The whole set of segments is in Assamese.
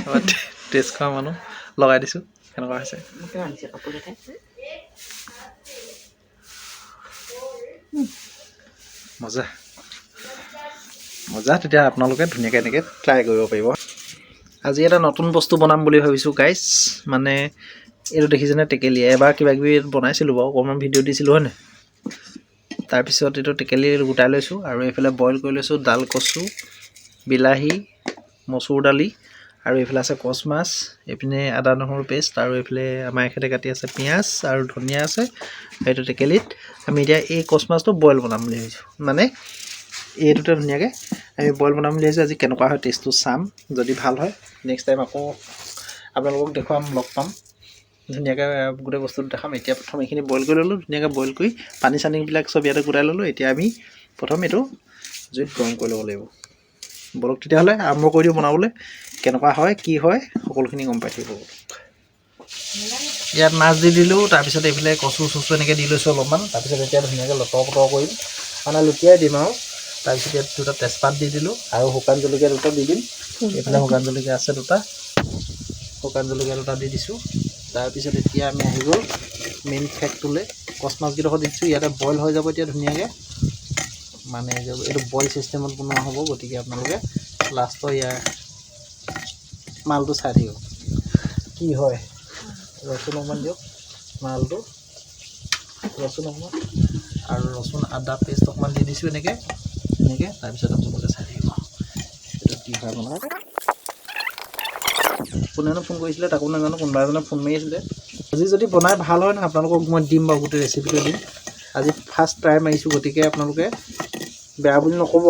টেষ্ট কৰা মানুহ লগাই দিছোঁ কেনেকুৱা হৈছে মজা মজা তেতিয়া আপোনালোকে ধুনীয়াকৈ এনেকৈ ট্ৰাই কৰিব পাৰিব আজি এটা নতুন বস্তু বনাম বুলি ভাবিছোঁ গাইজ মানে এইটো দেখিছেনে টেকেলি এবাৰ কিবা কিবি বনাইছিলোঁ বাৰু অকণমান ভিডিঅ' দিছিলোঁ হয় নাই তাৰপিছত এইটো টেকেলি গোটাই লৈছোঁ আৰু এইফালে বইল কৰি লৈছোঁ ডাল কচু বিলাহী মচুৰ দালি আৰু এইফালে আছে কচ মাছ এইপিনে আদা নহৰু পেষ্ট আৰু এইফালে আমাৰ এখেতে কাটি আছে পিঁয়াজ আৰু ধনিয়া আছে সেইটো টেকেলিত আমি এতিয়া এই কচ মাছটো বইল বনাম বুলি ভাবিছোঁ মানে এইটোতে ধুনীয়াকৈ আমি বইল বনাম বুলি ভাবিছোঁ আজি কেনেকুৱা হয় টেষ্টটো চাম যদি ভাল হয় নেক্সট টাইম আকৌ আপোনালোকক দেখুৱাম লগ পাম ধুনীয়াকৈ গোটেই বস্তুটো দেখাম এতিয়া প্ৰথম এইখিনি বইল কৰি ল'লোঁ ধুনীয়াকৈ বইল কৰি পানী চানীবিলাক চব ইয়াতে গোটাই ল'লোঁ এতিয়া আমি প্ৰথম এইটো জুইত গৰম কৰি ল'ব লাগিব বলক তেতিয়াহ'লে আৰম্ভ কৰি দিওঁ বনাবলৈ কেনেকুৱা হয় কি হয় সকলোখিনি গম পাই থাকিব ইয়াত মাছ দি দিলোঁ তাৰপিছত এইফালে কচু চচু এনেকৈ দি লৈছোঁ অলপমান তাৰপিছত এতিয়া ধুনীয়াকৈ লতৰ পতৰ কৰিম মানে লুটিয়াই দিম আৰু তাৰপিছত ইয়াত দুটা তেজপাত দি দিলোঁ আৰু শুকান জলকীয়া দুটা দি দিম এইফালে শুকান জলকীয়া আছে দুটা শুকান জলকীয়া দুটা দি দিছোঁ তাৰপিছত এতিয়া আমি আহি গ'ল মেইন ফেক্টটোলৈ কচ মাছকেইডোখৰ দি দিছোঁ ইয়াতে বইল হৈ যাব এতিয়া ধুনীয়াকৈ মানে এইটো বইল চিষ্টেমত বনোৱা হ'ব গতিকে আপোনালোকে লাষ্টৰ ইয়াৰ মালটো চাই থাকিব কি হয় ৰচুন অকণমান দিয়ক মালটো ৰচুন অকণমান আৰু ৰচুন আদা পেষ্ট অকণমান দি দিছোঁ এনেকৈ তাৰপিছত আপোনালোকে চাই থাকিব এইটো কি হয় বনাই কোনেনো ফোন কৰিছিলে তাকো নাজানো কোনোবা এজনে ফোন মাৰি আছিলে আজি যদি বনাই ভাল হয় ন আপোনালোকক মই দিম বাৰু গোটেই ৰেচিপিটো দিম আজি ফাৰ্ষ্ট ট্ৰাই মাৰিছোঁ গতিকে আপোনালোকে বেয়া বুলি নক'ব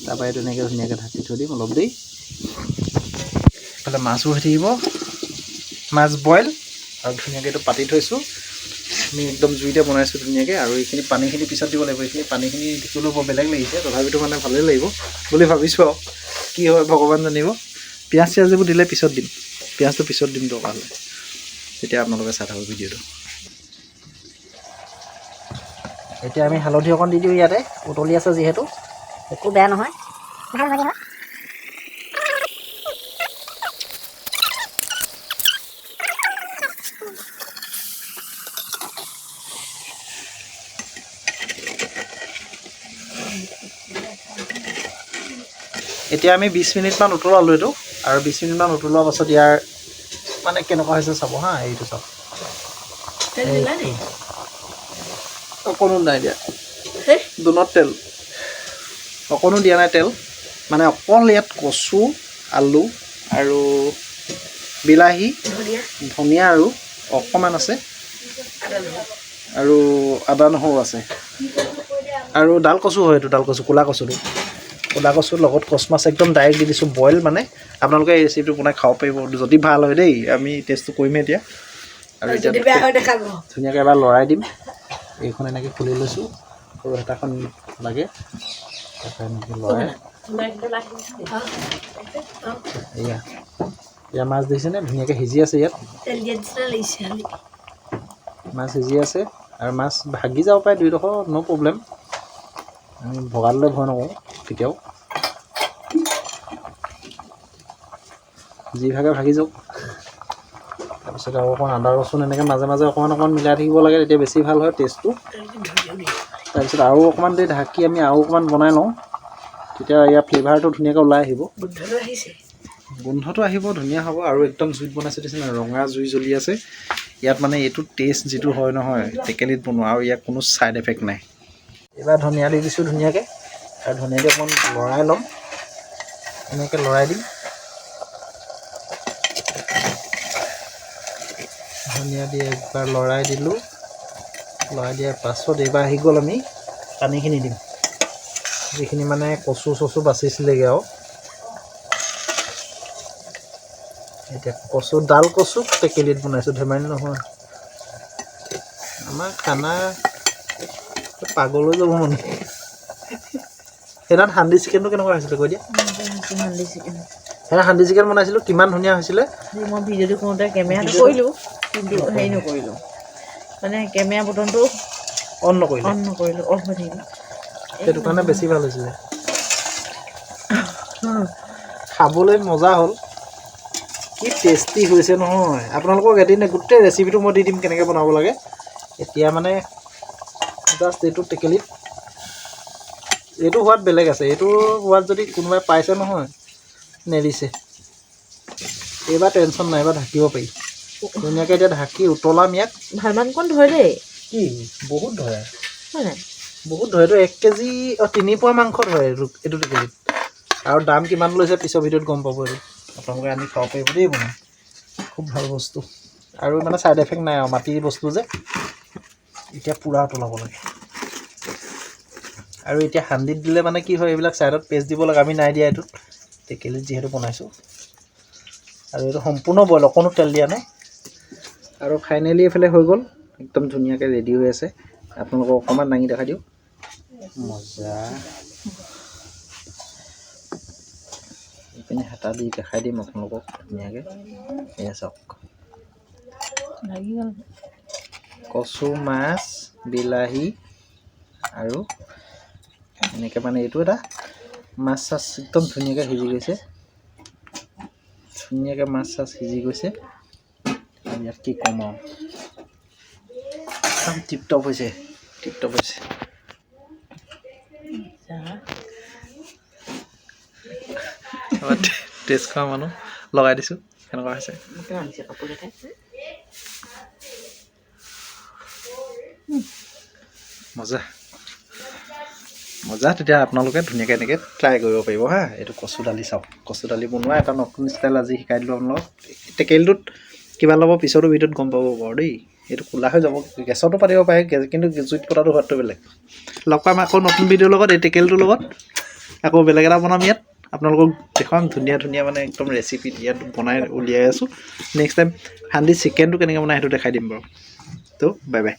তাৰপৰা এইটো এনেকৈ ধুনীয়াকৈ ঢাকি থৈ দিম অলপ দেৰি এইফালে মাছো হৈ থাকিব মাছ বইল আৰু ধুনীয়াকৈ এইটো পাতি থৈছোঁ আমি একদম জুইতে বনাইছোঁ ধুনীয়াকৈ আৰু এইখিনি পানীখিনি পিছত দিব লাগিব এইখিনি পানীখিনি দেখিবলৈ বৰ বেলেগ লাগিছে তথাপিতো মানে ভালেই লাগিব বুলি ভাবিছোঁ আৰু কি হয় ভগৱান জানিব পিঁয়াজ চিয়াজবোৰ দিলে পিছত দিম পিঁয়াজটো পিছত দিম দৰকাৰ হ'লে তেতিয়া আপোনালোকে চাই থাকক ভিডিঅ'টো এতিয়া আমি হালধি অকণ দি দিওঁ ইয়াতে উতলি আছে যিহেতু একো বেয়া নহয় ভাল লাগে হয় এতিয়া আমি 20 মিনিটমান উতলালোঁ এইটো আৰু 20 মিনিটমান উতলোৱাৰ পাছত ইয়াৰ মানে কেনেকুৱা হৈছে চাব হা এইটো চাওক অকণো নাই দিয়া দুনত তেল অকণো দিয়া নাই তেল মানে অকল ইয়াত কচু আলু আৰু বিলাহী ধনিয়া আৰু অকণমান আছে আৰু আদা নহৰু আছে আৰু ডাল কচু হয় এইটো ডাল কচু ক'লা কচুৰ লগত কচ মাছ একদম ডাইৰেক্ট দি দিছোঁ বইল মানে আপোনালোকে এই ৰেচিপিটো বনাই খাব পাৰিব যদি ভাল হয় দেই আমি টেষ্টটো কৰিমেই এতিয়া আৰু এতিয়া ধুনীয়াকৈ এবাৰ লৰাই দিম এইখন এনেকৈ খুলি লৈছোঁ সৰু হেতাখন লাগে এনেকৈ লৰাই এয়া মাছ দিছেনে ধুনীয়াকৈ সিজি আছে ইয়াত মাছ সিজি আছে আৰু মাছ ভাগি যাব পাৰে দুইডোখৰ ন' প্ৰব্লেম আমি ভগালৈ ভয় নকৰোঁ কেতিয়াও যিভাগে ভাগি যাওক তাৰপিছত আৰু অকণ আদা ৰচুন এনেকৈ মাজে মাজে অকণমান মিলাই থাকিব লাগে তেতিয়া বেছি ভাল হয় টেষ্টটো তাৰপিছত আৰু অকণমান দেৰি ঢাকি আমি আৰু অকণমান বনাই লওঁ তেতিয়া ইয়াৰ ফ্লেভাৰটো ধুনীয়াকৈ ওলাই আহিব গোন্ধটো আহিব ধুনীয়া হ'ব আৰু একদম জুইত বনাইছে দেখিছে ৰঙা জুই জ্বলি আছে ইয়াত মানে এইটো টেষ্ট যিটো হয় নহয় টেকেলিত বনোৱা আৰু ইয়াত কোনো ছাইড এফেক্ট নাই এইবাৰ ধনিয়া দি দিছোঁ ধুনীয়াকৈ আৰু ধনিয়া দি অকণমান লৰাই ল'ম এনেকৈ লৰাই দিম ধনিয়া দি একবাৰ লৰাই দিলোঁ লৰাই দিয়াৰ পাছত এইবাৰ আহি গ'ল আমি পানীখিনি দিম যিখিনি মানে কচু চচু বাচিছিলেগৈ আৰু এতিয়া কচু ডাল কচু টেকেলিত বনাইছোঁ ধেমালি নহয় আমাৰ খানা পাগল হৈ যাব মানে সেইদিনা হান্দি চিকেনটো কেনেকুৱা হৈছিলে কৈ দিয়া সেইদিনা হান্দি চিকেন বনাইছিলোঁ কিমান ধুনীয়া হৈছিলে মই ভিডিঅ'টো কৰোঁতে কেমেৰাটো কৰিলোঁ কিন্তু হেৰি নকৰিলোঁ মানে কেমেৰা বটনটো অন নকৰিলোঁ অফ হৈ থাকিলে সেইটো কাৰণে বেছি ভাল হৈছিলে খাবলৈ মজা হ'ল কি টেষ্টি হৈছে নহয় আপোনালোকক এদিন গোটেই ৰেচিপিটো মই দি দিম কেনেকৈ বনাব লাগে এতিয়া মানে জাষ্ট এইটো টেকেলিত এইটো সোৱাদ বেলেগ আছে এইটো সোৱাদ যদি কোনোবাই পাইছে নহয় নেৰিছে এইবাৰ টেনশ্যন নাই এবাৰ ঢাকিব পাৰি ধুনীয়াকৈ এতিয়া ঢাকি উতলাম ইয়াক ভালমানকণ ধৰে দেই কি বহুত ধৰে হয় নাই বহুত ধৰে এইটো 1 কেজি 3 পোৱা মাংস ধৰে এইটো টেকেলিত আৰু দাম কিমান লৈছে পিছৰ ভিডিঅ'ত গম পাব এইটো আপোনালোকে আনি খাব পাৰিব দেই বনাই খুব ভাল বস্তু আৰু মানে ছাইড এফেক্ট নাই আৰু মাটিৰ বস্তু যে এতিয়া পূৰা উতলাব লাগে আৰু এতিয়া সান্দিত দিলে মানে কি হয় এইবিলাক ছাইডত পেষ্ট দিব লাগে আমি নাই দিয়া এইটোত টেকেলিত যিহেতু বনাইছোঁ আৰু এইটো সম্পূৰ্ণ বইল অকণো তেল দিয়া নাই আৰু ফাইনেলি এইফালে হৈ গ'ল একদম ধুনীয়াকৈ ৰেডি হৈ আছে আপোনালোকক অকণমান দাঙি দেখাই দিওঁ মজা এইপিনে হেতা দি দেখাই দিম আপোনালোকক ধুনীয়াকৈ এয়া চাওক কচু মাছ বিলাহী আৰু এনেকৈ মানে এইটো এটা মাছ চাছ একদম ধুনীয়াকৈ সিজি গৈছে ধুনীয়াকৈ মাছ চাছ সিজি গৈছে আৰু ইয়াত কি ক'ম আৰু একদম টিপটপ হৈছে টেষ্ট খোৱা মানুহ লগাই দিছোঁ কেনেকুৱা হৈছে মজা মজা তেতিয়া আপোনালোকে ধুনীয়াকৈ এনেকৈ ট্ৰাই কৰিব পাৰিব হা এইটো কচু দালি চাওক কচু দালি বনোৱা এটা নতুন ষ্টাইল আজি শিকাই দিলোঁ আপোনালোকক টেকেলিটোত কিবা ল'ব পিছতো ভিডিঅ'ত গম পাব বাৰু দেই এইটো ক'লা হৈ যাব গেছতো পাতিব পাৰে কিন্তু জুইত পতাটো সোৱাদটো বেলেগ লগ পাম আকৌ নতুন ভিডিঅ'ৰ লগত এই টেকেলিটোৰ লগত আকৌ বেলেগ এটা বনাম ইয়াত আপোনালোকক দেখুৱাম ধুনীয়া ধুনীয়া মানে একদম ৰেচিপি ইয়াত বনাই উলিয়াই আছোঁ নেক্সট টাইম হান্দি চিকেনটো কেনেকৈ বনাই সেইটো দেখাই দিম বাৰু তো বাই বাই